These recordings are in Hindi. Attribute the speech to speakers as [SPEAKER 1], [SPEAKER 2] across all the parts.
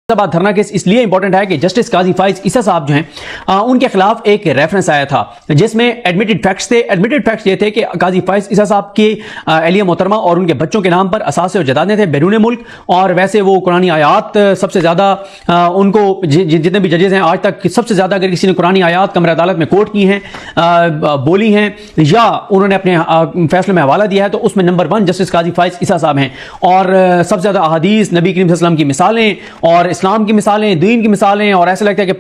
[SPEAKER 1] फैसलाबाद धरना केस इसलिए इंपॉर्टेंट है कि जस्टिस काजी फाइज ईसा साहब जो हैं उनके खिलाफ एक रेफरेंस आया था जिसमें एडमिटेड फैक्ट्स थे। एडमिटेड फैक्ट्स ये थे कि काजी फाइज ईसा साहब की अहलिया मोहतरमा और उनके बच्चों के नाम पर असासे और जदादें थे बैरून मुल्क, और वैसे वो कुरानी आयात सबसे ज़्यादा उनको जितने भी जजेस हैं आज तक सबसे ज़्यादा अगर किसी ने कुरानी आयात कमर अदालत में कोट की हैं, बोली हैं या उन्होंने अपने फैसले में हवाला दिया है तो उसमें नंबर 1 जस्टिस काजी फाइज ईसा साहब हैं। और सबसे ज़्यादा अहादीस, नबी करीम सल्लल्लाहु अलैहि वसल्लम की मिसालें और इस्लाम की मिसालें, दीन की मिसालें, और ऐसा लगता है कि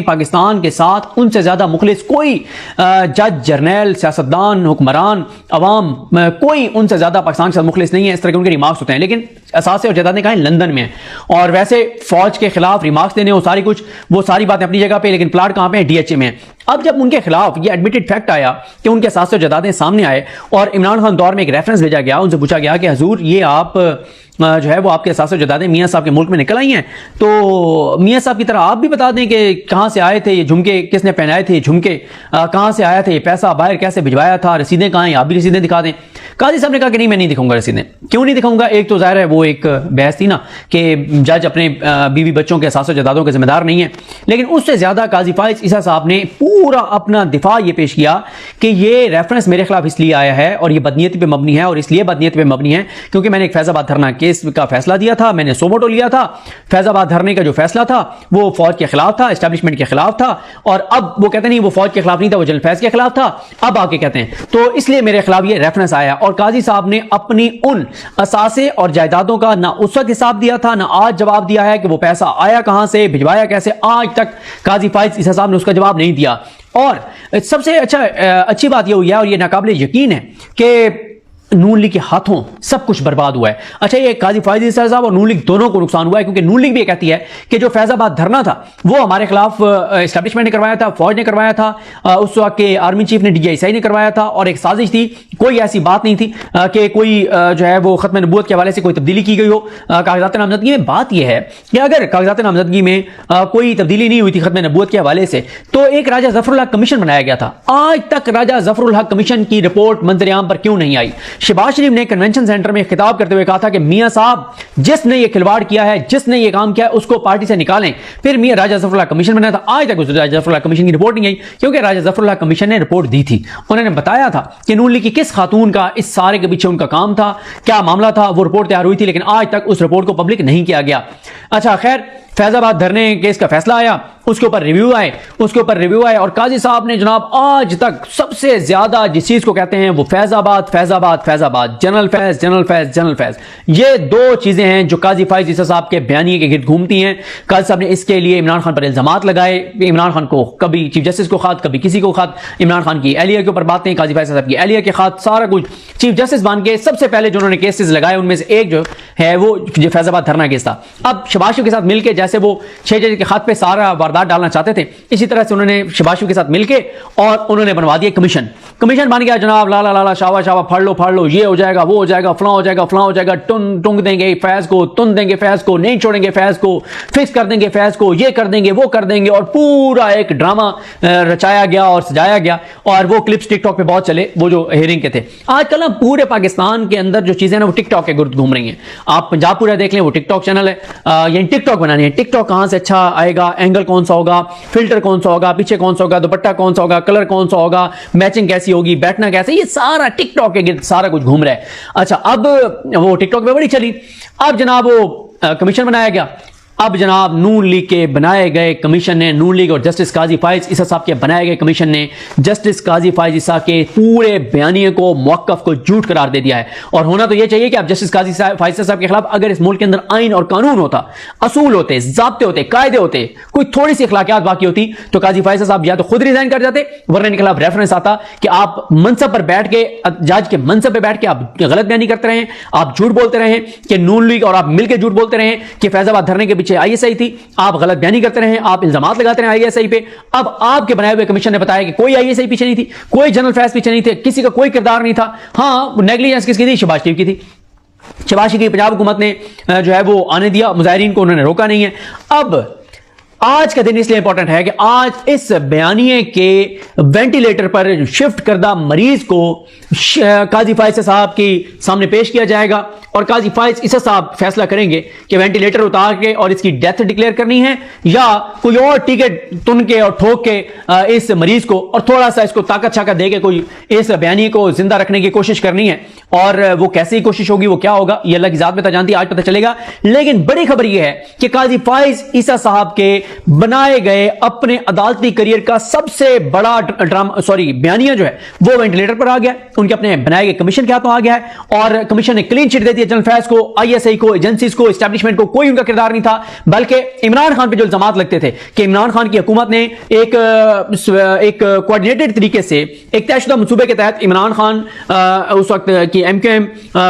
[SPEAKER 1] पाकिस्तान के साथ उनसे ज़्यादा मुखलिस कोई जज, जर्नल, सियासतदान, हुक्मरान, अवाम कोई उनसे ज़्यादा पाकिस्तान के साथ मुखलिस नहीं है। इस तरह के उनके रिमार्क्स होते हैं, लेकिन असासे और जदादें कहाँ हैं? लंदन में है। और वैसे फौज के खिलाफ रिमार्क्स देने वो सारी बातें अपनी जगह पे, लेकिन प्लाट कहाँ पे है? DHA में है। अब जब उनके खिलाफ ये एडमिटेड फैक्ट आया कि उनके असासे और जदादें सामने आए और इमरान खान दौर में एक रेफरेंस भेजा गया, उनसे पूछा गया कि हजूर ये आप जो है वो आपके असासे और जदादें मियाँ साहब के मुल्क में निकल आई हैं, तो मियाँ साहब की तरह आप भी बता दें कि कहाँ से आए थे ये झुमके, किसने पहनाए थे ये झुमके, कहाँ से आया था ये पैसा, बाहर कैसे भिजवाया था, रसीदें कहाँ हैं, आप भी रसीदें दिखा दें। काजी साहब ने कहा कि नहीं, मैं नहीं दिखाऊंगा रसीदें। क्यों नहीं दिखाऊंगा? एक तो जाहिर है वो एक बहस थी ना कि जज अपने बीवी बच्चों के असासे और जदादों के जिम्मेदार नहीं है, लेकिन उससे ज्यादा काजी फाइज ईसा साहब ने पूरा अपना दिफा ये पेश किया कि ये रेफरेंस मेरे खिलाफ इसलिए आया है और ये बदनीयती पे मबनी है, और इसलिए बदनीयती पे मबनी है क्योंकि मैंने एक फैजाबाद धरना केस का फैसला दिया था, मैंने सोमोटो लिया था। फैजाबाद धरने का जो फैसला था वो फौज के खिलाफ था, एस्टेब्लिशमेंट के खिलाफ था, और अब वो कहते नहीं वो फौज के खिलाफ नहीं था, वो जनरल फैज के खिलाफ था। अब आके कहते हैं तो इसलिए मेरे खिलाफ ये रेफरेंस आया। और काजी साहब ने अपनी उन असासे और जायदादों का ना उस वक्त हिसाब दिया था, ना आज जवाब दिया है कि वो पैसा आया कहां से, भिजवाया कैसे। आज तक काजी फाइज ईसा साहब ने उसका जवाब नहीं दिया। और सबसे अच्छी बात यह हुई है और यह नाकाबिले यकीन है कि नून लीग के हाथों सब कुछ बर्बाद हुआ है। अच्छा, ये काजी फाइज ईसा साहब और नून लीग दोनों को नुकसान हुआ है, क्योंकि नून लीग भी ये कहती है कि जो फैजाबाद धरना था वो हमारे खिलाफ एस्टेब्लिशमेंट ने करवाया था, फौज ने करवाया था, उस वक्त के आर्मी चीफ ने DGI ने करवाया था, और एक साजिश थी। कोई ऐसी बात नहीं थी कि कोई जो है वो खत्म नबूवत के हवाले से कोई तब्दीली की गई हो कागजात नामजदगी में। बात यह है कि अगर कागजात नामजदगी में कोई तब्दीली नहीं हुई थी खत्म नबूवत के हवाले से, तो एक राजा जफरुल हक कमीशन बनाया गया था। आज तक राजा जफरुल हक कमीशन की रिपोर्ट मंजर-ए-आम पर क्यों नहीं आई? शहबाज शरीफ ने कन्वेंशन सेंटर में खिताब करते हुए कहा था कि मियां साहब जिसने ये खिलवाड़ किया है, जिसने ये काम किया है, उसको पार्टी से निकालें। फिर मियां राजा जफरुल हक कमीशन बनाया था। आज तक उस राजा जफरुल हक कमीशन की रिपोर्ट नहीं आई, क्योंकि राजा जफरुल हक कमीशन ने रिपोर्ट दी थी। उन्होंने बताया था कि नून लीग की किस खातून का इस सारे के पीछे उनका काम था, क्या मामला था, वो रिपोर्ट तैयार हुई थी, लेकिन आज तक उस रिपोर्ट को पब्लिक नहीं किया गया। अच्छा, खैर, फैजाबाद धरने केस का फैसला आया, उसके ऊपर रिव्यू आए और काजी साहब ने जनाब आज तक सबसे ज्यादा जिस चीज को कहते हैं वो फैजाबाद, जनरल फैज, ये दो चीजें हैं जो काजी फाइज ईसा साहब के बयानिए के गिर्द घूमती हैं। काजी साहब ने इसके लिए इमरान खान पर इल्जामात लगाए, इमरान खान को कभी चीफ जस्टिस को खत, कभी किसी को खत, इमरान खान की एहलिया के ऊपर बातें, काजी फाइज साहब की एहलिया के खत, सारा कुछ चीफ जस्टिस बन के सबसे पहले जो उन्होंने केसेस लगाए उनमें से एक जो है वो जो फैजाबाद धरना केस था। अब शहबाज शरीफ के साथ मिलकर जैसे वो 6 जज के खत पे सारा वारदात डालना चाहते थे, इसी तरह से उन्होंने शहबाज शरीफ के साथ मिलकर और उन्होंने बनवा दिया कमीशन बन गया जनाब, लाला शावा फाड़ लो, ये हो जाएगा, वो हो जाएगा, फलां हो जाएगा, टुंग देंगे फैज को, तुन देंगे फैज को, नहीं छोड़ेंगे फैज को, फिक्स कर देंगे फैज को, ये कर देंगे, वो कर देंगे, और पूरा एक ड्रामा रचाया गया और सजाया गया। और वो क्लिप्स टिकटॉक पे बहुत चले, वो जो हेयरिंग के थे। आजकल ना पूरे पाकिस्तान के अंदर जो चीजें ना वो टिकटॉक के गुर्द घूम रही हैं। आप पंजाब पूरा देख लें, वो टिकटॉक चैनल है, यानी टिकटॉक बनानी है। टिकटॉक कहां से अच्छा आएगा, एंगल कौन सा होगा, फिल्टर कौन सा होगा, पीछे कौन सा होगा, दुपट्टा कौन सा होगा, कलर कौन सा होगा, मैचिंग कैसी होगी, बैठना कैसे, ये सारा टिकटॉक के गिर्द सारा कुछ घूम रहा है। अच्छा, अब वो टिकटॉक पे बड़ी चली। अब जनाब वो कमीशन बनाया गया। अब जनाब नून लीग के बनाए गए कमीशन ने, नून लीग और जस्टिस काजी फाइज ईसा साहब के बनाए गए कमीशन ने जस्टिस काजी फाइज ईसा के पूरे बयानिए को, मौक़िफ़ को झूठ करार दे दिया है। और होना तो यह चाहिए कि अब जस्टिस काजी फाइज ईसा साहब के खिलाफ अगर इस मुल्क के अंदर आइन और कानून होता, असूल होते, ज़ाब्ते होते, कायदे होते, कोई थोड़ी सी अखलाकियात बाकी होती, तो काजी फाइज साहब या तो खुद रिजाइन कर जाते, वरना इनके खिलाफ रेफरेंस आता कि आप मनसब पर बैठ के, जज के मनसब पर बैठ के आप गलत बयानी करते रहे, आप झूठ बोलते रहे कि नून लीग और आप मिलकर झूठ बोलते रहे कि फैजाबाद धरने के पीछे ISI थी, आप गलत बयानी करते रहे, आप इल्जामात लगाते रहे ISI पे। अब आपके बनाए हुए कमीशन ने बताया कि कोई ISI पीछे नहीं थी, कोई जनरल फैज पीछे नहीं थे, किसी का कोई किरदार नहीं था। हां, नेग्लिजेंस किसकी थी? शहबाज शरीफ की थी। शहबाज शरीफ की पंजाब हुकूमत ने जो है वो आने दिया, मुजाहिरीन को उन्होंने रोका नहीं है। अब आज का दिन इसलिए इंपॉर्टेंट है कि आज इस बयानिए के वेंटिलेटर पर शिफ्ट करदा मरीज को काजी फाइज साहब के सामने पेश किया जाएगा और काजी फाइज ईसा साहब फैसला करेंगे कि वेंटिलेटर उतार के और इसकी डेथ डिक्लेयर करनी है या कोई और टिकट तुन के और ठोक के इस मरीज को और थोड़ा सा इसको ताकत छाकत दे के कोई इस बयानी को जिंदा रखने की कोशिश करनी है। और वो कैसी कोशिश होगी, वो क्या होगा, ये अल्लाह की जात में तो जानती है, आज पता चलेगा। लेकिन बड़ी खबर यह है कि काजी फाइज ईसा साहब के बनाए गए अपने अदालती करियर का सबसे बड़ा बयानिया जो है वो वेंटिलेटर पर आ गया, उनके अपने बनाए गए कमीशन के हाथों आ गया है और कमीशन ने क्लीन चिट दे दी जनरल फैज को, आईएसआई को, एजेंसीज को, एस्टैब्लिशमेंट को। कोई उनका किरदार नहीं था, बल्कि इमरान खान पे जो इल्जामात लगते थे कि इमरान खान की हुकूमत ने एक कोऑर्डिनेटेड तरीके से एक तयशुदा मंसूबे के तहत इमरान खान उस वक्त की एमक्यूएम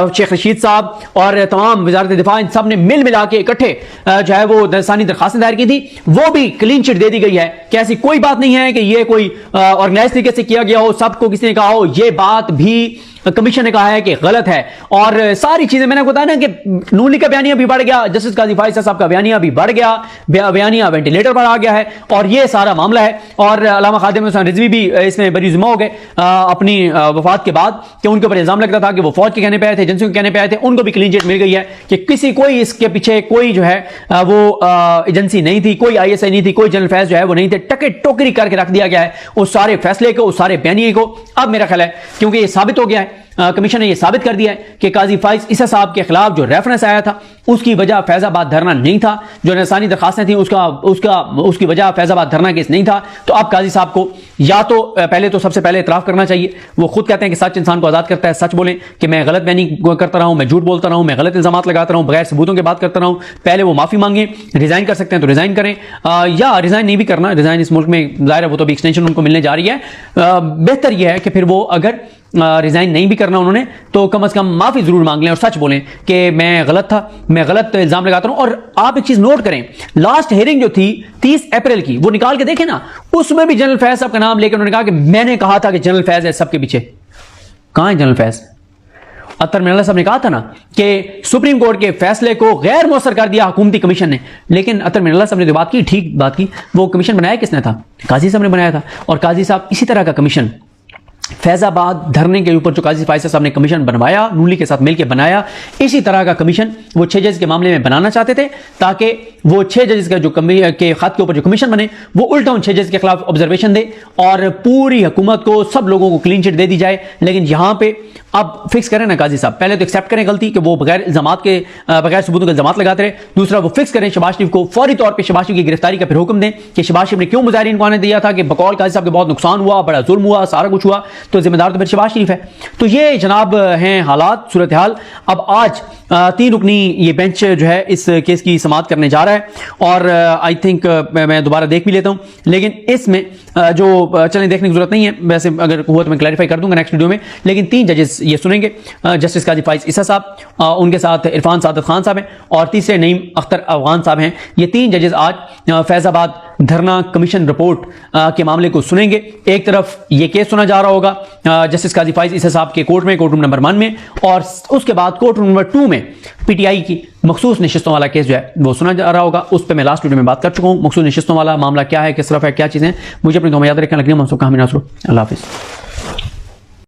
[SPEAKER 1] शेख रशीद साहब और तमाम वजारत दिफा इन सब ने मिल मिला के इकट्ठे जो है वो दरसानी दरखास्तें दायर की थी, वो भी क्लीन चिट दे दी गई है कि ऐसी कोई बात नहीं है कि ये कोई ऑर्गेनाइज तरीके से किया गया हो, सबको किसी ने कहा हो। ये बात भी कमीशन ने कहा है कि गलत है और सारी चीजें मैंने बताया ना कि नून लीग का बयानिया भी बढ़ गया, जस्टिस काजी फाइज साहब का बयानिया भी बढ़ गया, बयानिया वेंटिलेटर पर आ गया है और ये सारा मामला है। और अल्लामा खादिम हुसैन रिजवी भी इसमें बरीजुमा हो गए अपनी वफात के बाद कि उनके ऊपर इल्जाम लगता था कि वो फौज के कहने पे आए थे, एजेंसियों के कहने पे आए थे। उनको भी क्लीन चिट मिल गई है कि किसी कोई इसके पीछे कोई जो है वो एजेंसी नहीं थी, कोई आईएसआई नहीं थी, कोई जनरल फैज जो है वो नहीं थे। टके टोकरी करके रख दिया गया है उस सारे फैसले को, उस सारे बयानिए को। अब मेरा ख्याल है क्योंकि ये साबित हो गया है, कमीशन ने यह साबित कर दिया है कि काजी फाइज ईसा साहब के खिलाफ जो रेफरेंस आया था उसकी वजह फैजाबाद धरना नहीं था, जो निशानी दरखास्तें थी उसकी वजह फैजाबाद धरना केस नहीं था। तो अब काजी साहब को या तो पहले तो सबसे पहले इतराफ करना चाहिए, वो खुद कहते हैं कि सच इंसान को आजाद करता है, सच बोलें कि मैं गलत बयानी करता रहा हूं, मैं झूठ बोलता रहा हूं, मैं गलत इल्जामात लगाता रहा हूं, बगैर सबूतों के बात करता रहा हूं। पहले वो माफी मांगे, रिजाइन कर सकते हैं तो रिजाइन करें या रिजाइन नहीं भी करना, रिजाइन इस मुल्क में जाहिर है वो तो भी एक्सटेंशन उनको मिलने जा रही है। बेहतर यह है कि फिर वो अगर रिजाइन नहीं भी करना उन्होंने तो कम से कम माफी जरूर मांग लें और सच बोलें कि मैं गलत था, मैं गलत इल्जाम लगाता हूं। और आप एक चीज नोट करें, लास्ट हियरिंग जो थी 30 अप्रैल की, वो निकाल के देखें ना, उसमें भी जनरल फैज साहब का नाम लेकर उन्होंने कहा कि मैंने कहा था कि जनरल फैज है सबके पीछे। कहां है जनरल फैज? अतर मिर्जा साहब ने कहा था ना कि सुप्रीम कोर्ट के फैसले को गैर मौसर कर दिया हुकूमती कमीशन ने, लेकिन अतर मिर्जा साहब ने जो बात की, ठीक बात की, वो कमीशन बनाया किसने था? काजी साहब ने बनाया था। और काजी साहब इसी तरह का कमीशन फैजाबाद धरने के ऊपर जो काजी फाइज साहब ने कमीशन बनवाया, नून लीग के साथ मिलकर बनाया, इसी तरह का कमीशन वो 6 जज के मामले में बनाना चाहते थे ताकि वो 6 जज का जो के खत के ऊपर जो कमीशन बने वो उल्टा उन 6 जज के खिलाफ ऑब्जर्वेशन दे और पूरी हुकूमत को, सब लोगों को क्लीन चिट दे दी जाए। लेकिन यहां पे अब फिक्स करें ना काजी साहब, पहले तो एक्सेप्ट करें गलती कि वो बगैर इल्जामात के, बगैर सबूतों के इल्जामात लगाते रहे। दूसरा, वो फिक्स करें शहबाज शरीफ को फौरी तौर पर शहबाज शरीफ की गिरफ्तारी का फिर हुक्म दें कि शहबाज शरीफ ने क्यों मुजाहिरीन को आने दिया था, कि बकौल काजी साहब के बहुत नुकसान हुआ, बड़ा जुल्म हुआ, सारा कुछ हुआ, तो जिम्मेदार तो फिर शहबाज शरीफ है। तो ये जनाब हैं हालात, सूरत हाल। अब आज 3 रुकनी ये बेंच जो है इस केस की समाअत करने जा रहा है और आई थिंक मैं दोबारा देख भी लेता हूं, लेकिन इसमें जो चलें देखने की जरूरत नहीं है, वैसे अगर हुआ तो मैं क्लैरिफाई कर दूंगा नेक्स्ट वीडियो में। लेकिन 3 जजेस ये सुनेंगे, जस्टिस काजी फाइज ईसा साहब, उनके साथ इरफान सादत खान साहब हैं और तीसरे नईम अख्तर अफगान साहब हैं। ये 3 जजेस आज फैजाबाद धरना कमीशन रिपोर्ट के मामले को सुनेंगे। एक तरफ ये केस सुना जा रहा होगा जस्टिस काजी फाइज ईसा साहब के कोर्ट में, कोर्ट रूम नंबर 1 में, और उसके बाद कोर्ट रूम नंबर 2 में पीटीआई की मखसूस नशिस्तों वाला केस जो है वो सुना जा रहा होगा। उस पर मैं लास्ट वीडियो में बात कर चुका हूं, मखसूस नशिस्तों वाला मामला क्या है, किस तरफ है, क्या चीजें। मुझे अपनी दुआ याद रखना। लगनी हम सबका हमें नासरो। अल्लाह हाफिज़।